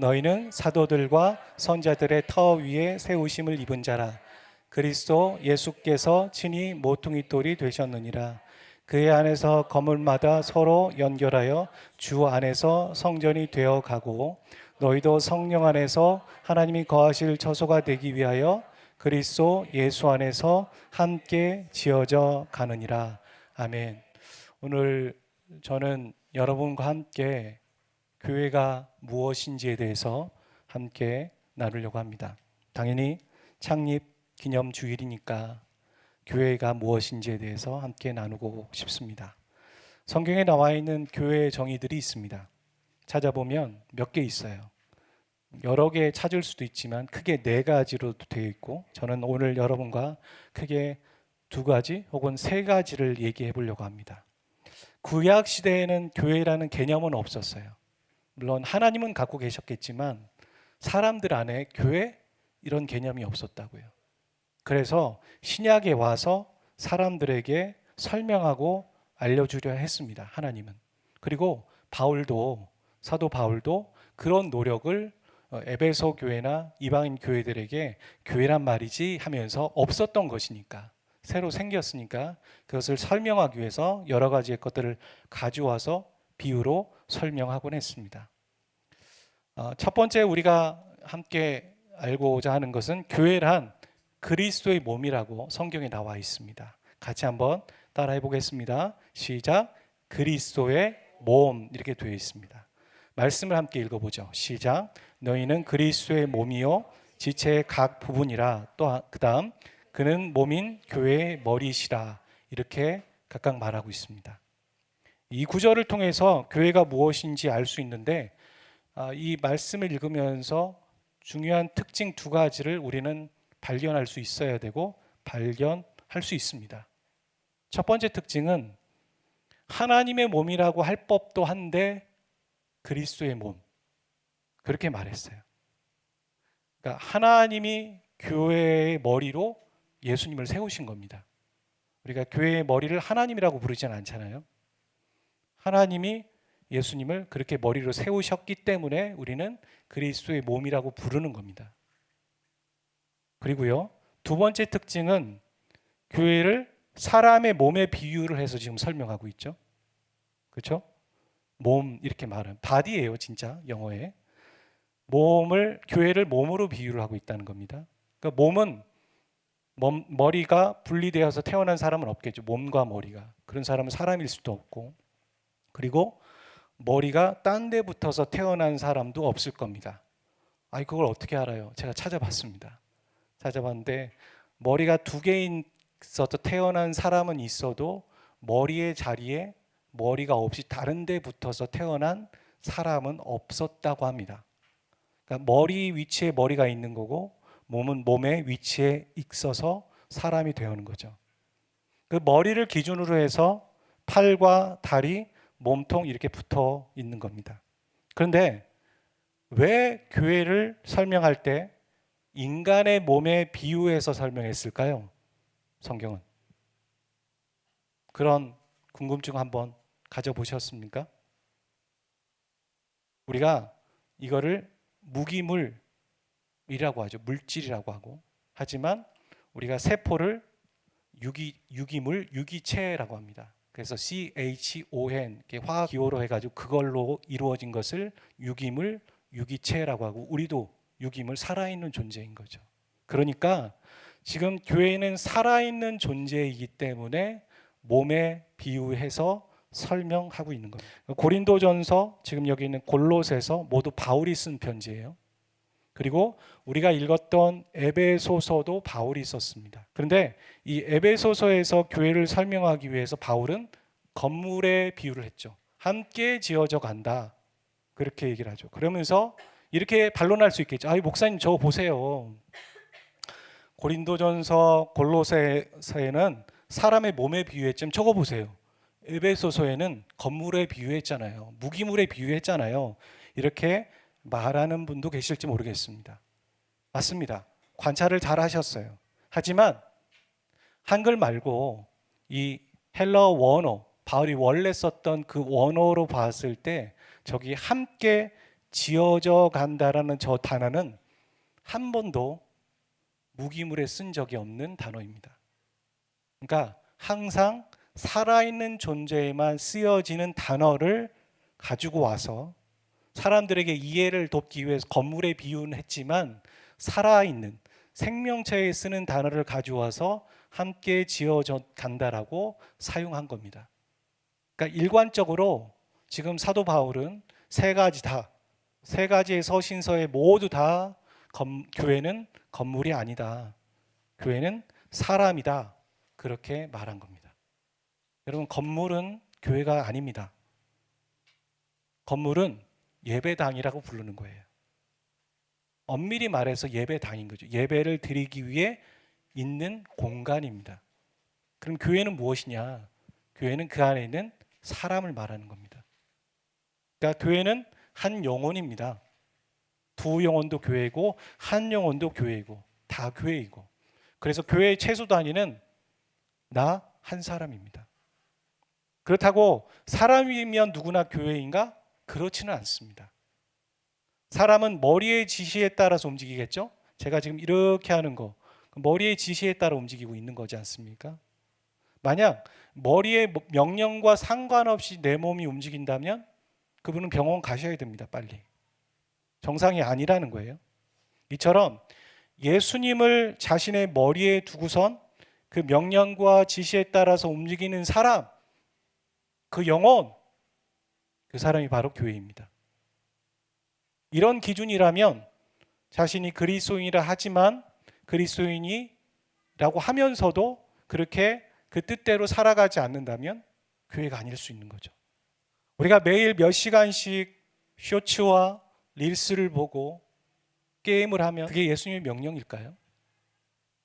너희는 사도들과 선자들의 터 위에 세우심을 입은 자라. 그리스도 예수께서 친히 모퉁이 돌이 되셨느니라. 그의 안에서 건물마다 서로 연결하여 주 안에서 성전이 되어 가고, 너희도 성령 안에서 하나님이 거하실 처소가 되기 위하여 그리스도 예수 안에서 함께 지어져 가느니라. 아멘. 오늘 저는 여러분과 함께 교회가 무엇인지에 대해서 함께 나누려고 합니다. 당연히 창립 기념 주일이니까 교회가 무엇인지에 대해서 함께 나누고 싶습니다. 성경에 나와 있는 교회의 정의들이 있습니다. 찾아보면 몇 개 있어요. 여러 개 찾을 수도 있지만 크게 네 가지로 되어 있고, 저는 오늘 여러분과 크게 두 가지 혹은 세 가지를 얘기해 보려고 합니다. 구약 시대에는 교회라는 개념은 없었어요. 물론 하나님은 갖고 계셨겠지만 사람들 안에 교회 이런 개념이 없었다고요. 그래서 신약에 와서 사람들에게 설명하고 알려주려 했습니다. 하나님은. 그리고 사도 바울도 그런 노력을 에베소 교회나 이방인 교회들에게 교회란 말이지 하면서 없었던 것이니까, 새로 생겼으니까 그것을 설명하기 위해서 여러 가지의 것들을 가져와서 비유로 설명하곤 했습니다. 첫 번째 우리가 함께 알고자 하는 것은 교회란 그리스도의 몸이라고 성경에 나와 있습니다. 같이 한번 따라해 보겠습니다. 시작. 그리스도의 몸, 이렇게 되어 있습니다. 말씀을 함께 읽어보죠. 시작. 너희는 그리스도의 몸이요 지체의 각 부분이라. 또 그 다음 그는 몸인 교회의 머리시라. 이렇게 각각 말하고 있습니다. 이 구절을 통해서 교회가 무엇인지 알 수 있는데, 이 말씀을 읽으면서 중요한 특징 두 가지를 우리는 발견할 수 있어야 되고 발견할 수 있습니다. 첫 번째 특징은 하나님의 몸이라고 할 법도 한데 그리스도의 몸, 그렇게 말했어요. 그러니까 하나님이 교회의 머리로 예수님을 세우신 겁니다. 우리가 교회의 머리를 하나님이라고 부르지는 않잖아요. 하나님이 예수님을 그렇게 머리로 세우셨기 때문에 우리는 그리스도의 몸이라고 부르는 겁니다. 그리고요, 두 번째 특징은 교회를 사람의 몸에 비유를 해서 지금 설명하고 있죠. 그렇죠? 몸, 이렇게 말은 바디예요, 진짜 영어에. 교회를 몸으로 비유를 하고 있다는 겁니다. 그러니까 몸은 머리가 분리되어서 태어난 사람은 없겠죠. 몸과 머리가. 그런 사람은 사람일 수도 없고, 그리고 머리가 딴 데 붙어서 태어난 사람도 없을 겁니다. 그걸 어떻게 알아요? 제가 찾아봤는데 머리가 두 개 있어서 태어난 사람은 있어도 머리의 자리에 머리가 없이 다른 데 붙어서 태어난 사람은 없었다고 합니다. 그러니까 머리 위치에 머리가 있는 거고 몸은 몸의 위치에 있어서 사람이 되는 거죠. 그 머리를 기준으로 해서 팔과 다리, 몸통 이렇게 붙어 있는 겁니다. 그런데 왜 교회를 설명할 때 인간의 몸에 비유해서 설명했을까요? 성경은. 그런 궁금증 한번 가져보셨습니까? 우리가 이거를 무기물이라고 하죠. 물질이라고 하고. 하지만 우리가 세포를 유기물, 유기체라고 합니다. 그래서 CHON, 화학 기호로 해가지고 그걸로 이루어진 것을 유기물, 유기체라고 하고, 우리도 유기물, 살아있는 존재인 거죠. 그러니까 지금 교회는 살아있는 존재이기 때문에 몸에 비유해서 설명하고 있는 거예요. 고린도전서, 지금 여기 있는 골로새서 모두 바울이 쓴 편지예요. 그리고 우리가 읽었던 에베소서도 바울이 썼습니다. 그런데 이 에베소서에서 교회를 설명하기 위해서 바울은 건물에 비유를 했죠. 함께 지어져 간다, 그렇게 얘기를 하죠. 그러면서 이렇게 반론할 수 있겠죠. 목사님 저거 보세요. 고린도전서, 골로새서에는 사람의 몸에 비유했지만 저거 보세요. 에베소서에는 건물에 비유했잖아요. 무기물에 비유했잖아요. 이렇게 말하는 분도 계실지 모르겠습니다. 맞습니다. 관찰을 잘 하셨어요. 하지만 한글 말고 이 헬러 원어, 바울이 원래 썼던 그 원어로 봤을 때 저기 함께 지어져 간다라는 저 단어는 한 번도 무기물에 쓴 적이 없는 단어입니다. 그러니까 항상 살아있는 존재에만 쓰여지는 단어를 가지고 와서 사람들에게 이해를 돕기 위해서 건물에 비유는 했지만 살아있는 생명체에 쓰는 단어를 가져와서 함께 지어져 간다라고 사용한 겁니다. 그러니까 일관적으로 지금 사도 바울은 세 가지의 서신서에 모두 다 교회는 건물이 아니다. 교회는 사람이다. 그렇게 말한 겁니다. 여러분, 건물은 교회가 아닙니다. 건물은 예배당이라고 부르는 거예요. 엄밀히 말해서 예배당인 거죠. 예배를 드리기 위해 있는 공간입니다. 그럼 교회는 무엇이냐? 교회는 그 안에 있는 사람을 말하는 겁니다. 그러니까 교회는 한 영혼입니다. 두 영혼도 교회고 한 영혼도 교회이고 다 교회이고, 그래서 교회의 최소 단위는 나 한 사람입니다. 그렇다고 사람이면 누구나 교회인가? 그렇지는 않습니다. 사람은 머리의 지시에 따라서 움직이겠죠? 제가 지금 이렇게 하는 거 머리의 지시에 따라 움직이고 있는 거지 않습니까? 만약 머리의 명령과 상관없이 내 몸이 움직인다면 그분은 병원 가셔야 됩니다. 빨리. 정상이 아니라는 거예요. 이처럼 예수님을 자신의 머리에 두고선 그 명령과 지시에 따라서 움직이는 사람, 그 영혼, 그 사람이 바로 교회입니다. 이런 기준이라면 자신이 그리스도인이라 하지만 그리스도인이라고 하면서도 그렇게 그 뜻대로 살아가지 않는다면 교회가 아닐 수 있는 거죠. 우리가 매일 몇 시간씩 쇼츠와 릴스를 보고 게임을 하면 그게 예수님의 명령일까요?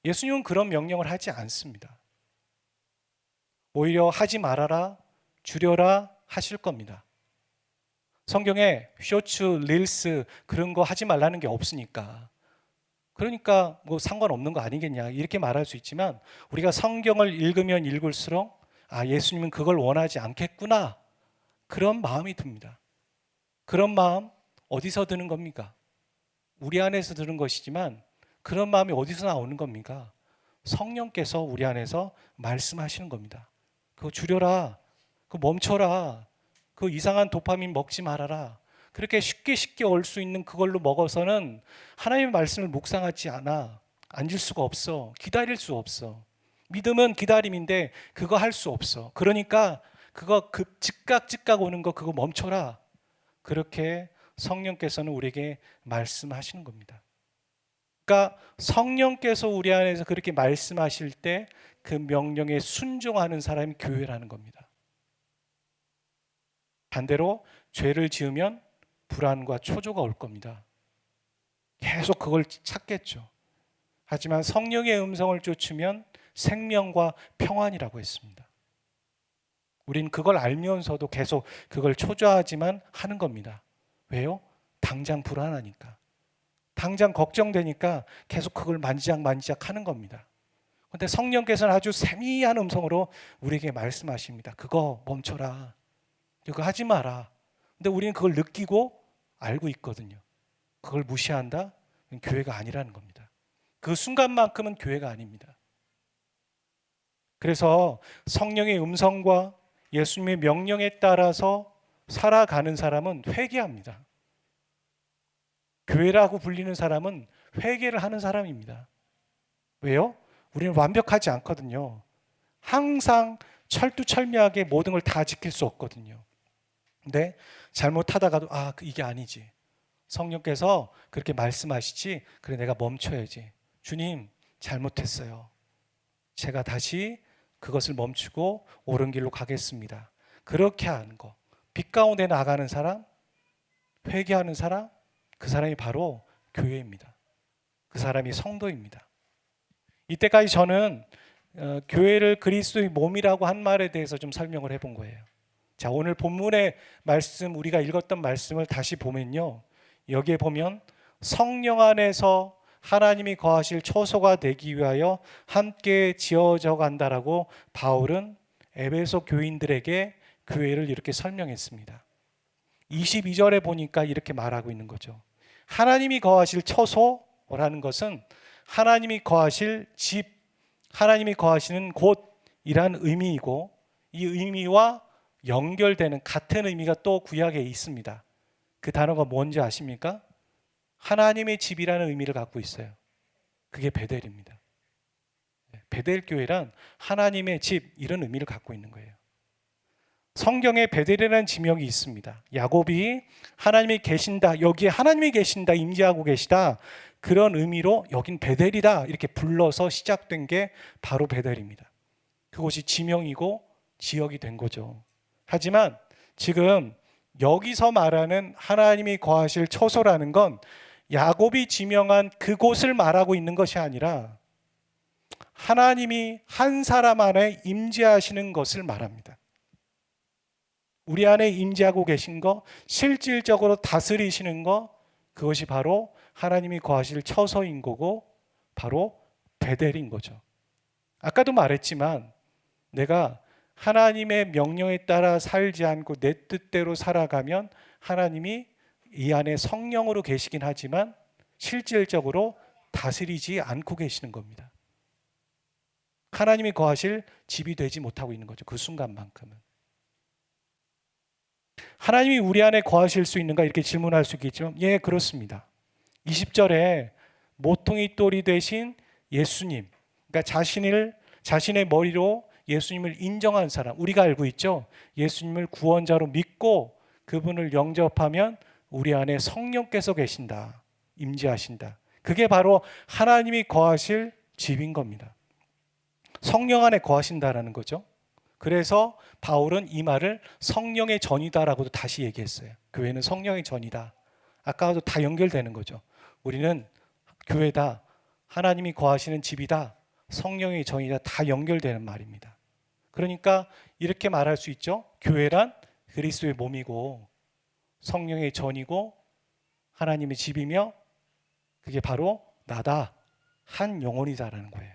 예수님은 그런 명령을 하지 않습니다. 오히려 하지 말아라, 줄여라 하실 겁니다. 성경에 쇼츠, 릴스 그런 거 하지 말라는 게 없으니까. 그러니까 뭐 상관없는 거 아니겠냐 이렇게 말할 수 있지만, 우리가 성경을 읽으면 읽을수록 예수님은 그걸 원하지 않겠구나, 그런 마음이 듭니다. 그런 마음 어디서 드는 겁니까? 우리 안에서 드는 것이지만 그런 마음이 어디서 나오는 겁니까? 성령께서 우리 안에서 말씀하시는 겁니다. 그거 줄여라, 그거 멈춰라, 그 이상한 도파민 먹지 말아라. 그렇게 쉽게 올 수 있는 그걸로 먹어서는 하나님의 말씀을 묵상하지 않아 앉을 수가 없어. 기다릴 수 없어. 믿음은 기다림인데 그거 할 수 없어. 그러니까 그거 즉각 오는 거 그거 멈춰라. 그렇게 성령께서는 우리에게 말씀하시는 겁니다. 그러니까 성령께서 우리 안에서 그렇게 말씀하실 때 그 명령에 순종하는 사람이 교회라는 겁니다. 반대로 죄를 지으면 불안과 초조가 올 겁니다. 계속 그걸 찾겠죠. 하지만 성령의 음성을 쫓으면 생명과 평안이라고 했습니다. 우린 그걸 알면서도 계속 그걸 초조하지만 하는 겁니다. 왜요? 당장 불안하니까. 당장 걱정되니까 계속 그걸 만지작 하는 겁니다. 그런데 성령께서는 아주 세미한 음성으로 우리에게 말씀하십니다. 그거 멈춰라. 그거 하지 마라. 근데 우리는 그걸 느끼고 알고 있거든요. 그걸 무시한다? 교회가 아니라는 겁니다. 그 순간만큼은 교회가 아닙니다. 그래서 성령의 음성과 예수님의 명령에 따라서 살아가는 사람은 회개합니다. 교회라고 불리는 사람은 회개를 하는 사람입니다. 왜요? 우리는 완벽하지 않거든요. 항상 철두철미하게 모든 걸 다 지킬 수 없거든요. 근데 잘못하다가도 이게 아니지. 성령께서 그렇게 말씀하시지. 그래, 내가 멈춰야지. 주님, 잘못했어요. 제가 다시 그것을 멈추고 옳은 길로 가겠습니다. 그렇게 하는 거. 빛 가운데 나가는 사람, 회개하는 사람, 그 사람이 바로 교회입니다. 그 사람이 성도입니다. 이때까지 저는 교회를 그리스도의 몸이라고 한 말에 대해서 좀 설명을 해본 거예요. 자, 오늘 본문의 말씀, 우리가 읽었던 말씀을 다시 보면요, 여기에 보면 성령 안에서 하나님이 거하실 처소가 되기 위하여 함께 지어져 간다라고 바울은 에베소 교인들에게 교회를 이렇게 설명했습니다. 22절에 보니까 이렇게 말하고 있는 거죠. 하나님이 거하실 처소라는 것은 하나님이 거하실 집, 하나님이 거하시는 곳이란 의미이고, 이 의미와 연결되는 같은 의미가 또 구약에 있습니다. 그 단어가 뭔지 아십니까? 하나님의 집이라는 의미를 갖고 있어요. 그게 베델입니다. 베델 교회란 하나님의 집, 이런 의미를 갖고 있는 거예요. 성경에 베델이라는 지명이 있습니다. 야곱이 하나님이 계신다, 여기에 하나님이 계신다, 임재하고 계시다, 그런 의미로 여긴 베델이다 이렇게 불러서 시작된 게 바로 베델입니다. 그곳이 지명이고 지역이 된 거죠. 하지만 지금 여기서 말하는 하나님이 거하실 처소라는 건 야곱이 지명한 그곳을 말하고 있는 것이 아니라 하나님이 한 사람 안에 임재하시는 것을 말합니다. 우리 안에 임재하고 계신 거, 실질적으로 다스리시는 거, 그것이 바로 하나님이 거하실 처소인 거고 바로 베델인 거죠. 아까도 말했지만 내가 하나님의 명령에 따라 살지 않고 내 뜻대로 살아가면 하나님이 이 안에 성령으로 계시긴 하지만 실질적으로 다스리지 않고 계시는 겁니다. 하나님이 거하실 집이 되지 못하고 있는 거죠. 그 순간만큼은. 하나님이 우리 안에 거하실 수 있는가 이렇게 질문할 수 있겠지만 예, 그렇습니다. 20절에 모퉁이 돌이 되신 예수님, 그러니까 자신의 머리로 예수님을 인정한 사람, 우리가 알고 있죠. 예수님을 구원자로 믿고 그분을 영접하면 우리 안에 성령께서 계신다, 임재하신다. 그게 바로 하나님이 거하실 집인 겁니다. 성령 안에 거하신다라는 거죠. 그래서 바울은 이 말을 성령의 전이다라고도 다시 얘기했어요. 교회는 성령의 전이다. 아까도 다 연결되는 거죠. 우리는 교회다, 하나님이 거하시는 집이다, 성령의 전이다, 다 연결되는 말입니다. 그러니까 이렇게 말할 수 있죠. 교회란 그리스도의 몸이고 성령의 전이고 하나님의 집이며 그게 바로 나다, 한 영혼이다라는 거예요.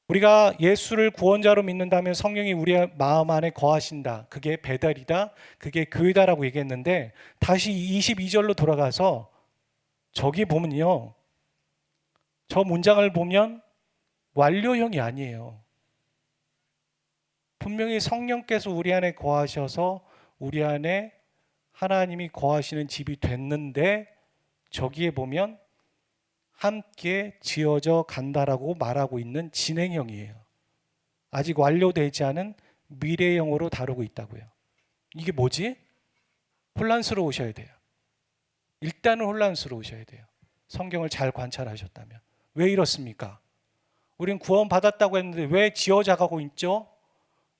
우리가 예수를 구원자로 믿는다면 성령이 우리의 마음 안에 거하신다, 그게 베델이다, 그게 교회다라고 얘기했는데 다시 22절로 돌아가서 저기 보면요, 저 문장을 보면 완료형이 아니에요. 분명히 성령께서 우리 안에 거하셔서 우리 안에 하나님이 거하시는 집이 됐는데 저기에 보면 함께 지어져 간다라고 말하고 있는 진행형이에요. 아직 완료되지 않은 미래형으로 다루고 있다고요. 이게 뭐지? 혼란스러우셔야 돼요. 일단은 혼란스러우셔야 돼요. 성경을 잘 관찰하셨다면. 왜 이렇습니까? 우리는 구원받았다고 했는데 왜 지어져 가고 있죠?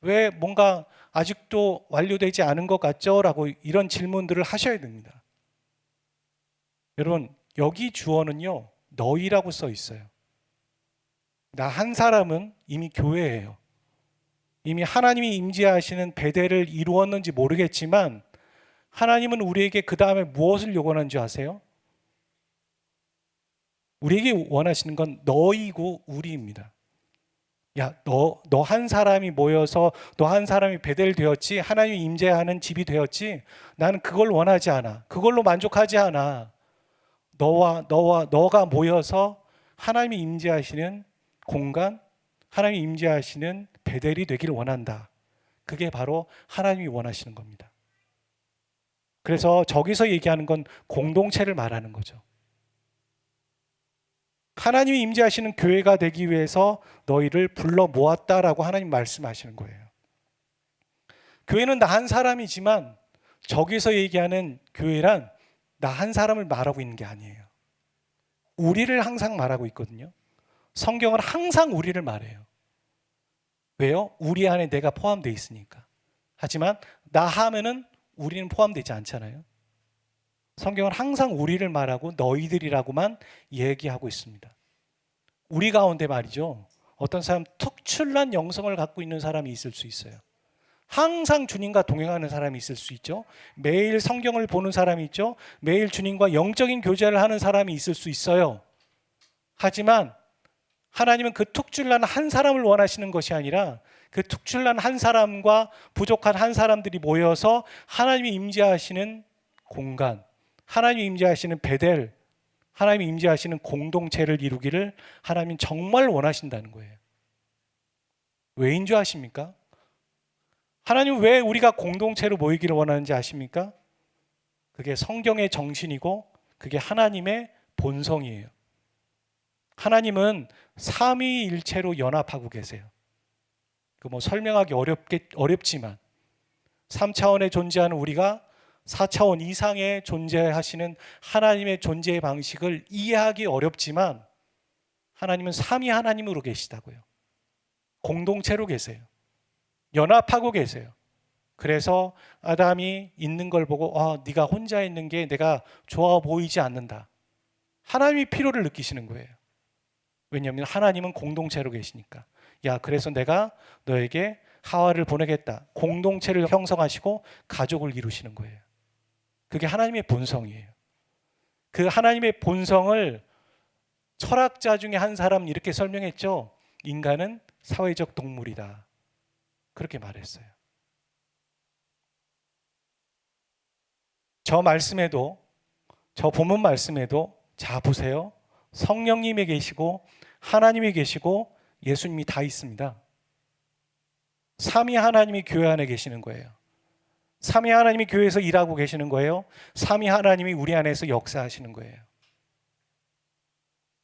왜 뭔가 아직도 완료되지 않은 것 같죠? 라고 이런 질문들을 하셔야 됩니다. 여러분, 여기 주어는요, 너희라고 써 있어요. 나 한 사람은 이미 교회예요. 이미 하나님이 임재하시는 베델을 이루었는지 모르겠지만 하나님은 우리에게 그 다음에 무엇을 요구하는지 아세요? 우리에게 원하시는 건 너희고 우리입니다. 야, 너 한 사람이 모여서 너 한 사람이 베델 되었지, 하나님이 임재하는 집이 되었지, 나는 그걸 원하지 않아. 그걸로 만족하지 않아. 너가 모여서 하나님이 임재하시는 공간, 하나님이 임재하시는 베델이 되기를 원한다. 그게 바로 하나님이 원하시는 겁니다. 그래서 저기서 얘기하는 건 공동체를 말하는 거죠. 하나님이 임재하시는 교회가 되기 위해서 너희를 불러 모았다라고 하나님 말씀하시는 거예요. 교회는 나 한 사람이지만 저기서 얘기하는 교회란 나 한 사람을 말하고 있는 게 아니에요. 우리를 항상 말하고 있거든요. 성경은 항상 우리를 말해요. 왜요? 우리 안에 내가 포함되어 있으니까. 하지만 나 하면은 우리는 포함되지 않잖아요. 성경은 항상 우리를 말하고 너희들이라고만 얘기하고 있습니다. 우리 가운데 말이죠, 어떤 사람 특출난 영성을 갖고 있는 사람이 있을 수 있어요. 항상 주님과 동행하는 사람이 있을 수 있죠. 매일 성경을 보는 사람이 있죠. 매일 주님과 영적인 교제를 하는 사람이 있을 수 있어요. 하지만 하나님은 그 특출난 한 사람을 원하시는 것이 아니라 그 특출난 한 사람과 부족한 한 사람들이 모여서 하나님이 임재하시는 공간, 하나님이 임재하시는 베델, 하나님이 임재하시는 공동체를 이루기를 하나님은 정말 원하신다는 거예요. 왜인 줄 아십니까? 하나님 왜 우리가 공동체로 모이기를 원하는지 아십니까? 그게 성경의 정신이고 그게 하나님의 본성이에요. 하나님은 삼위일체로 연합하고 계세요. 그 뭐 설명하기 어렵지만 3차원에 존재하는 우리가 4차원 이상에 존재하시는 하나님의 존재의 방식을 이해하기 어렵지만 하나님은 삼위 하나님으로 계시다고요. 공동체로 계세요. 연합하고 계세요. 그래서 아담이 있는 걸 보고 네가 혼자 있는 게 내가 좋아 보이지 않는다. 하나님이 필요를 느끼시는 거예요. 왜냐하면 하나님은 공동체로 계시니까. 야, 그래서 내가 너에게 하와를 보내겠다. 공동체를 형성하시고 가족을 이루시는 거예요. 그게 하나님의 본성이에요. 그 하나님의 본성을 철학자 중에 한 사람이 이렇게 설명했죠. 인간은 사회적 동물이다. 그렇게 말했어요. 저 말씀에도, 저 본문 말씀에도 자 보세요. 성령님이 계시고 하나님이 계시고 예수님이 다 있습니다. 삼위 하나님이 교회 안에 계시는 거예요. 삼위 하나님이 교회에서 일하고 계시는 거예요. 삼위 하나님이 우리 안에서 역사하시는 거예요.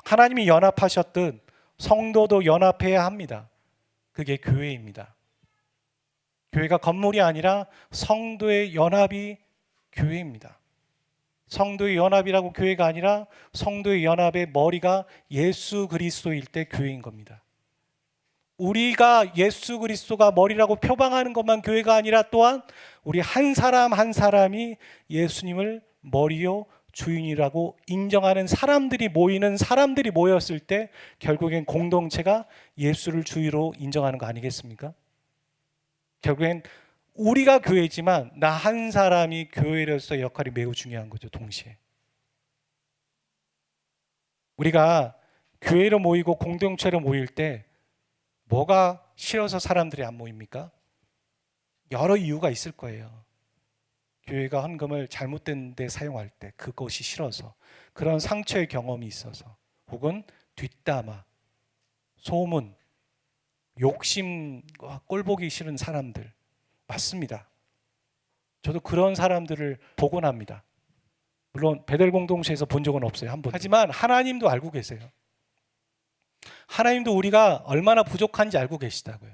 하나님이 연합하셨듯 성도도 연합해야 합니다. 그게 교회입니다. 교회가 건물이 아니라 성도의 연합이 교회입니다. 성도의 연합이라고 교회가 아니라 성도의 연합의 머리가 예수 그리스도일 때 교회인 겁니다. 우리가 예수 그리스도가 머리라고 표방하는 것만 교회가 아니라 또한 우리 한 사람 한 사람이 예수님을 머리요 주인이라고 인정하는 사람들이 모이는 사람들이 모였을 때 결국엔 공동체가 예수를 주인으로 인정하는 거 아니겠습니까? 결국엔 우리가 교회지만 나 한 사람이 교회로서 역할이 매우 중요한 거죠. 동시에 우리가 교회로 모이고 공동체로 모일 때 뭐가 싫어서 사람들이 안 모입니까? 여러 이유가 있을 거예요. 교회가 헌금을 잘못된 데 사용할 때 그것이 싫어서, 그런 상처의 경험이 있어서, 혹은 뒷담화, 소문, 욕심과 꼴보기 싫은 사람들, 맞습니다. 저도 그런 사람들을 보곤 합니다. 물론 베델 공동체에서 본 적은 없어요, 한 번. 하지만 하나님도 알고 계세요. 하나님도 우리가 얼마나 부족한지 알고 계시다고요.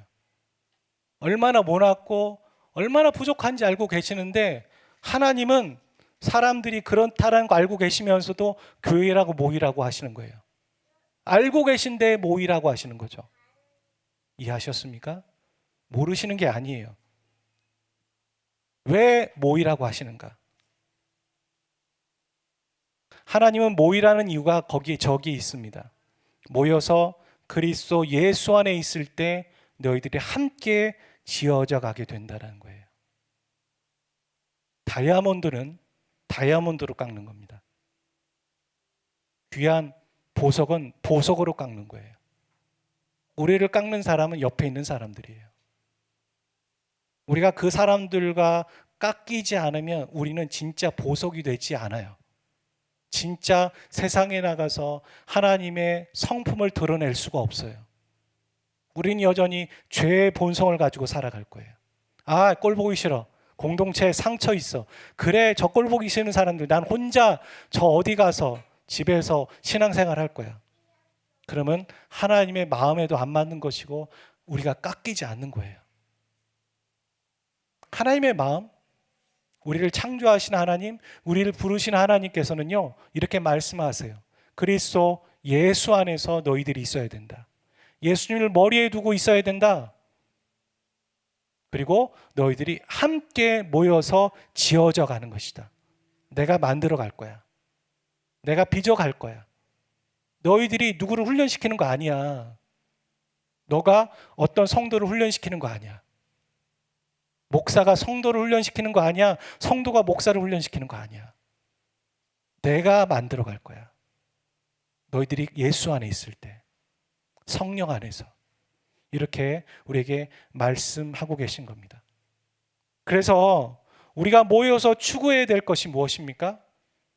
얼마나 모났고 얼마나 부족한지 알고 계시는데 하나님은 사람들이 그렇다는 거 알고 계시면서도 교회라고 모이라고 하시는 거예요. 알고 계신데 모이라고 하시는 거죠. 이해하셨습니까? 모르시는 게 아니에요. 왜 모이라고 하시는가? 하나님은 모이라는 이유가 저기 있습니다. 모여서 그리스도 예수 안에 있을 때 너희들이 함께 지어져 가게 된다는 거예요. 다이아몬드는 다이아몬드로 깎는 겁니다. 귀한 보석은 보석으로 깎는 거예요. 우리를 깎는 사람은 옆에 있는 사람들이에요. 우리가 그 사람들과 깎이지 않으면 우리는 진짜 보석이 되지 않아요. 진짜 세상에 나가서 하나님의 성품을 드러낼 수가 없어요. 우리는 여전히 죄의 본성을 가지고 살아갈 거예요. 꼴 보기 싫어. 공동체에 상처 있어. 그래, 저 꼴 보기 싫은 사람들, 난 혼자 저 어디 가서 집에서 신앙생활 할 거야. 그러면 하나님의 마음에도 안 맞는 것이고 우리가 깎이지 않는 거예요. 하나님의 마음, 우리를 창조하신 하나님, 우리를 부르신 하나님께서는요, 이렇게 말씀하세요. 그리스도 예수 안에서 너희들이 있어야 된다. 예수님을 머리에 두고 있어야 된다. 그리고 너희들이 함께 모여서 지어져 가는 것이다. 내가 만들어 갈 거야. 내가 빚어 갈 거야. 너희들이 누구를 훈련시키는 거 아니야. 너가 어떤 성도를 훈련시키는 거 아니야. 목사가 성도를 훈련시키는 거 아니야. 성도가 목사를 훈련시키는 거 아니야. 내가 만들어 갈 거야. 너희들이 예수 안에 있을 때. 성령 안에서 이렇게 우리에게 말씀하고 계신 겁니다. 그래서 우리가 모여서 추구해야 될 것이 무엇입니까?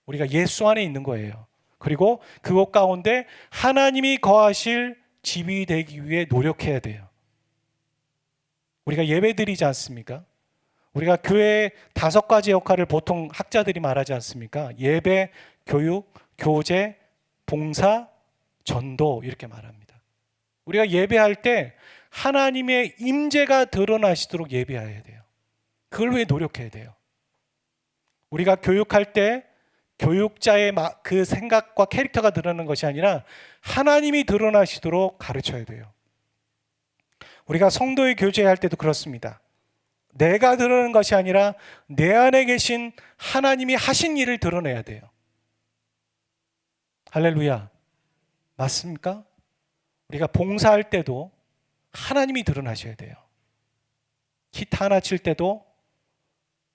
우리가 예수 안에 있는 거예요. 그리고 그것 가운데 하나님이 거하실 집이 되기 위해 노력해야 돼요. 우리가 예배 드리지 않습니까? 우리가 교회의 5가지 역할을 보통 학자들이 말하지 않습니까? 예배, 교육, 교제, 봉사, 전도 이렇게 말합니다. 우리가 예배할 때 하나님의 임재가 드러나시도록 예배해야 돼요. 그걸 위해 노력해야 돼요. 우리가 교육할 때 교육자의 그 생각과 캐릭터가 드러나는 것이 아니라 하나님이 드러나시도록 가르쳐야 돼요. 우리가 성도의 교제할 때도 그렇습니다. 내가 드러내는 것이 아니라 내 안에 계신 하나님이 하신 일을 드러내야 돼요. 할렐루야. 맞습니까? 우리가 봉사할 때도 하나님이 드러나셔야 돼요. 기타 하나 칠 때도,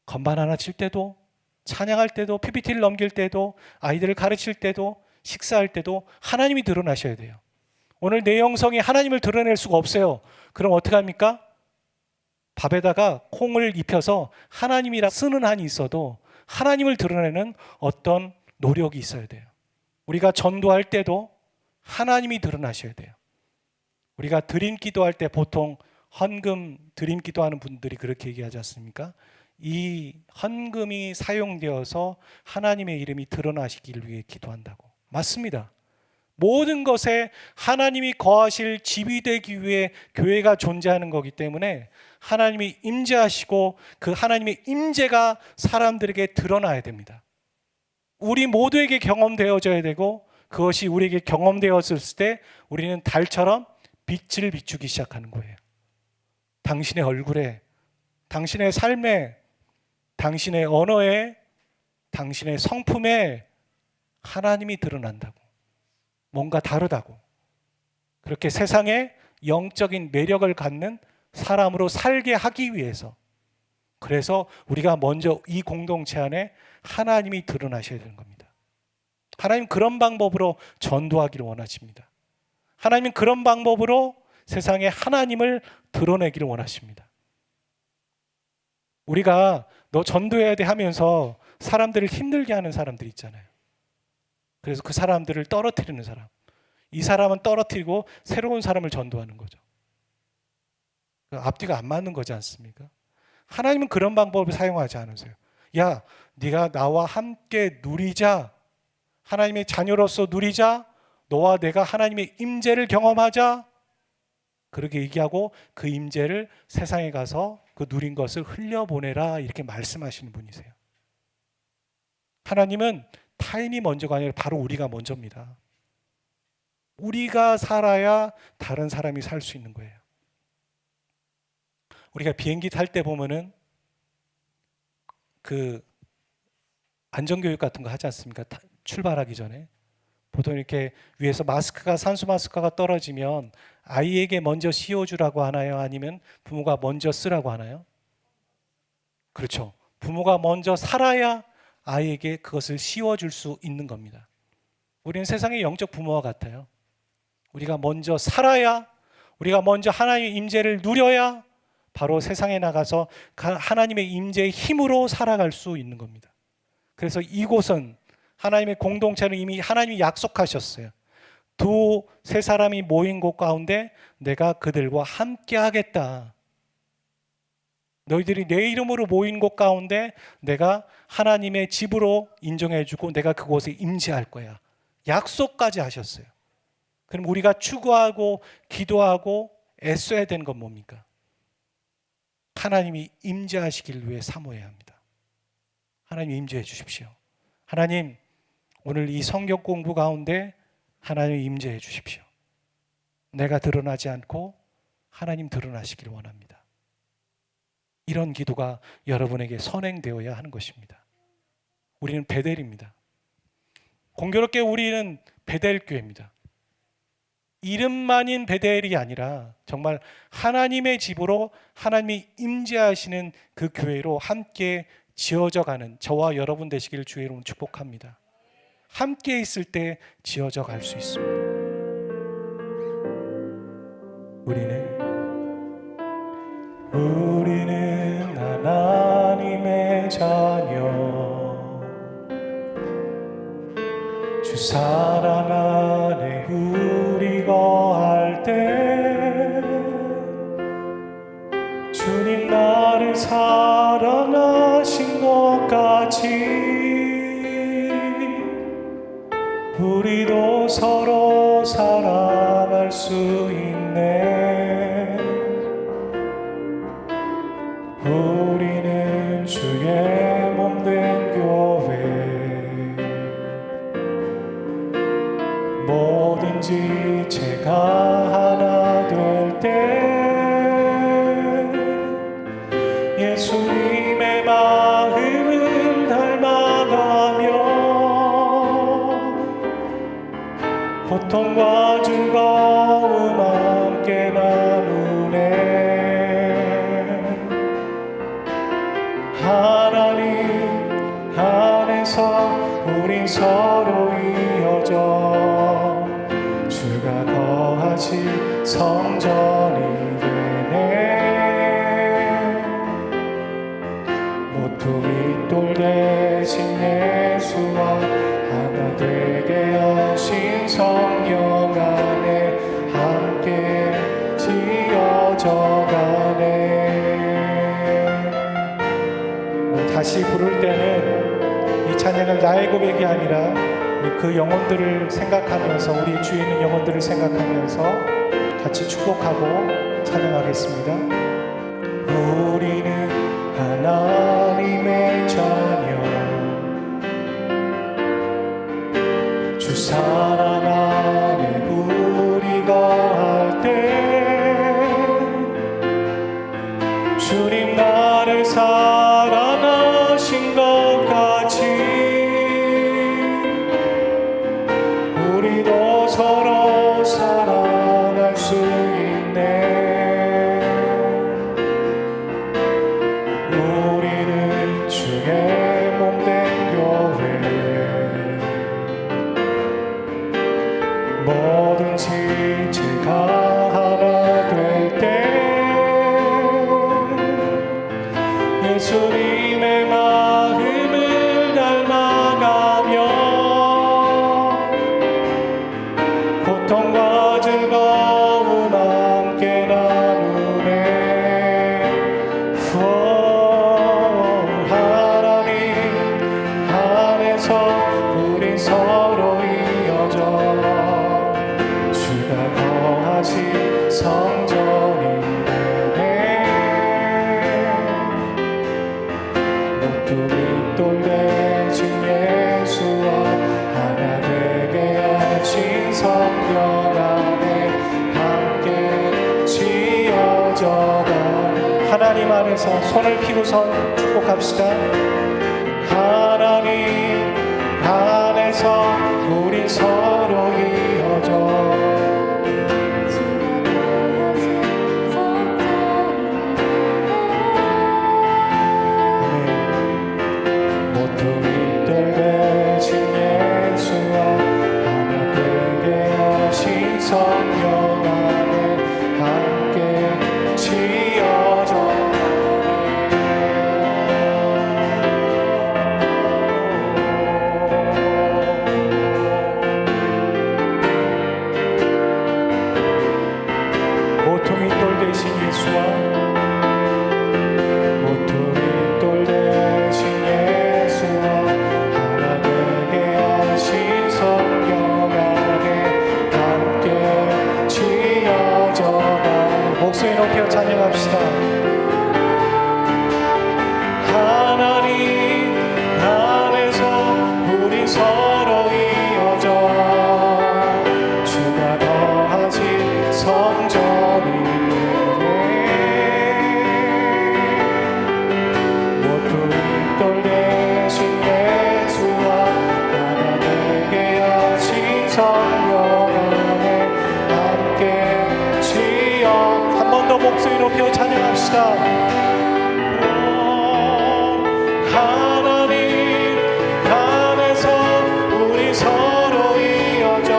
건반 하나 칠 때도, 찬양할 때도, PPT를 넘길 때도, 아이들을 가르칠 때도, 식사할 때도 하나님이 드러나셔야 돼요. 오늘 내 영성이 하나님을 드러낼 수가 없어요. 그럼 어떻게 합니까? 밥에다가 콩을 입혀서 하나님이라 쓰는 한이 있어도 하나님을 드러내는 어떤 노력이 있어야 돼요. 우리가 전도할 때도 하나님이 드러나셔야 돼요. 우리가 드림 기도할 때 보통 헌금 드림 기도하는 분들이 그렇게 얘기하지 않습니까? 이 헌금이 사용되어서 하나님의 이름이 드러나시기를 위해 기도한다고. 맞습니다. 모든 것에 하나님이 거하실 집이 되기 위해 교회가 존재하는 거기 때문에 하나님이 임재하시고 그 하나님의 임재가 사람들에게 드러나야 됩니다. 우리 모두에게 경험되어져야 되고 그것이 우리에게 경험되었을 때 우리는 달처럼 빛을 비추기 시작하는 거예요. 당신의 얼굴에, 당신의 삶에, 당신의 언어에, 당신의 성품에 하나님이 드러난다고. 뭔가 다르다고. 그렇게 세상에 영적인 매력을 갖는 사람으로 살게 하기 위해서, 그래서 우리가 먼저 이 공동체 안에 하나님이 드러나셔야 되는 겁니다. 하나님 그런 방법으로 전도하기를 원하십니다. 하나님은 그런 방법으로 세상에 하나님을 드러내기를 원하십니다. 우리가 너 전도해야 돼 하면서 사람들을 힘들게 하는 사람들 있잖아요. 그래서 그 사람들을 떨어뜨리는 사람, 이 사람은 떨어뜨리고 새로운 사람을 전도하는 거죠. 앞뒤가 안 맞는 거지 않습니까? 하나님은 그런 방법을 사용하지 않으세요. 야, 네가 나와 함께 누리자, 하나님의 자녀로서 누리자, 너와 내가 하나님의 임재를 경험하자, 그렇게 얘기하고 그 임재를 세상에 가서 그 누린 것을 흘려보내라, 이렇게 말씀하시는 분이세요. 하나님은 타인이 먼저가 아니라 바로 우리가 먼저입니다. 우리가 살아야 다른 사람이 살 수 있는 거예요. 우리가 비행기 탈 때 보면은 그 안전교육 같은 거 하지 않습니까? 출발하기 전에 보통 이렇게 위에서 마스크가, 산소 마스크가 떨어지면 아이에게 먼저 씌워주라고 하나요? 아니면 부모가 먼저 쓰라고 하나요? 그렇죠. 부모가 먼저 살아야 아이에게 그것을 씌워줄 수 있는 겁니다. 우리는 세상의 영적 부모와 같아요. 우리가 먼저 살아야, 우리가 먼저 하나님의 임재를 누려야 바로 세상에 나가서 하나님의 임재의 힘으로 살아갈 수 있는 겁니다. 그래서 이곳은 하나님의 공동체는 이미 하나님이 약속하셨어요. 2-3 사람이 모인 곳 가운데 내가 그들과 함께 하겠다. 너희들이 내 이름으로 모인 곳 가운데 내가 하나님의 집으로 인정해주고 내가 그곳에 임재할 거야. 약속까지 하셨어요. 그럼 우리가 추구하고 기도하고 애써야 되는 건 뭡니까? 하나님이 임재하시길 위해 사모해야 합니다. 하나님 임재해 주십시오. 하나님, 오늘 이 성경 공부 가운데 하나님 임재해 주십시오. 내가 드러나지 않고 하나님 드러나시길 원합니다. 이런 기도가 여러분에게 선행되어야 하는 것입니다. 우리는 베델입니다. 공교롭게 우리는 베델교회입니다. 이름만인 베델이 아니라 정말 하나님의 집으로 하나님이 임재하시는 그 교회로 함께 지어져 가는 저와 여러분 되시기를 주의 이름으로 축복합니다. 함께 있을 때 지어져 갈 수 있습니다. 우리는 하나님의 자녀, 주 사랑 안에 우리 거할 때 주님 나를 사랑하신 것 같이 우리도 서로 사랑할 수 있네. 우리는 주의 몸된 교회, 뭐든지 제가 하나 될 때 예수님의 마음을 닮아가며 고통과 즐거움 함께 나누네. 하나님 안에서 우리 서로 이어져 주가 거하신 성전이 되네. 모퉁이 돌 대신 예수와 하나 되게 하신 성령 안에 함께 지어져가네. 다시 부를 때는 이 찬양을 나의 고백이 아니라 그 영혼들을 생각하면서, 우리 주위에 있는 영혼들을 생각하면서 같이 축복하고 찬양하겠습니다. 우리는 하나님의 자녀, 주 사랑 안에 우리 거할 때 주님 나를 사랑하신 것 같이 우리도 서로 사랑할 수 있네. 우리는 주의 몸된 교회, 뭐든지 제가 하나 될 때 예수님의 마음을 닮아가며 고통과 즐거움 함께 나누네. 하나님 안에서 우리 서로 이어져 주가 거하신 성전이 되네. 모퉁이 돌 대신 예수와 하나 되게 하신 성령 안에 함께 지어져가네. 하나님 안에서 손을 피고선 축복합시다. 하나님 안에서 우리 서로 이어져 모퉁이 돌 대신 예수와 하나 되게 하신 성령 안에 함께 지어져 모퉁이 돌 대신 예수와 모퉁이 돌 대신 예수와 하나 되게 하신 성령 안에 함께 지어져가. 목소리 높여 찬양합시다. 하나님 안에서 우리 서로 이어져 주가 거하신 성전이 모퉁이 돌 대신 예수와 하나 되게 하신 성령 안에 함께 지어. 한 번 더 목소리 높여 찬양합시다. 하나님 안에서 우리 서로 이어져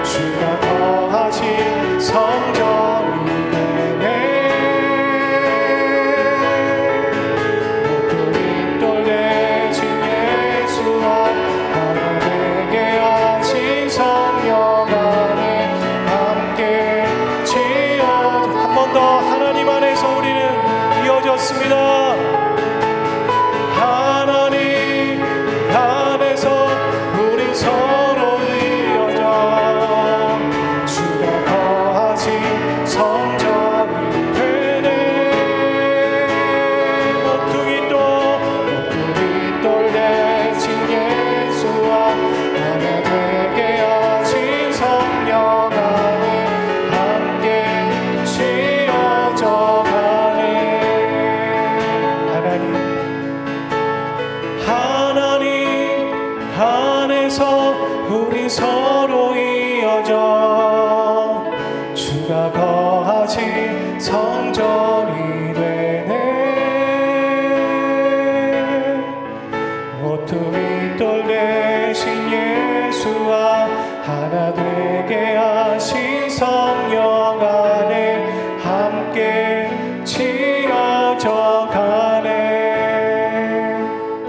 주가 거하신 성 거하신 성전이 되네. 모퉁이 돌 대신 예수와 하나 되게 하신 성령 안에 함께 지어져 가네.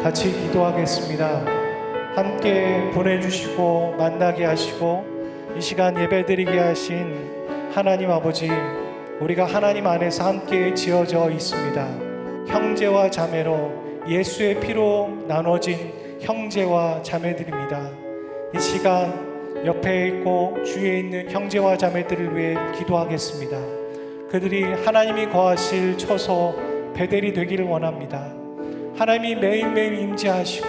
같이 기도하겠습니다. 함께 보내주시고 만나게 하시고 이 시간 예배드리게 하신 하나님 아버지, 우리가 하나님 안에서 함께 지어져 있습니다. 형제와 자매로 예수의 피로 나눠진 형제와 자매들입니다. 이 시간 옆에 있고 주위에 있는 형제와 자매들을 위해 기도하겠습니다. 그들이 하나님이 거하실 처소 베델이 되기를 원합니다. 하나님이 매일매일 임재하시고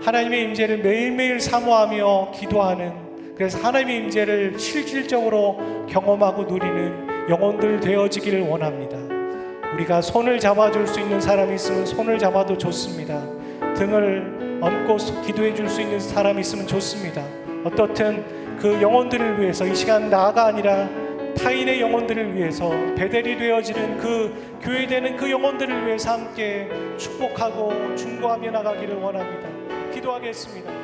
하나님의 임재를 매일매일 사모하며 기도하는, 그래서 하나님의 임재를 실질적으로 경험하고 누리는 영혼들 되어지기를 원합니다. 우리가 손을 잡아줄 수 있는 사람이 있으면 손을 잡아도 좋습니다. 등을 얹고 기도해 줄 수 있는 사람이 있으면 좋습니다. 어떻든 그 영혼들을 위해서 이 시간 나가 아니라 타인의 영혼들을 위해서 베델이 되어지는 그 교회 되는 그 영혼들을 위해서 함께 축복하고 중보하며 나가기를 원합니다. 기도하겠습니다.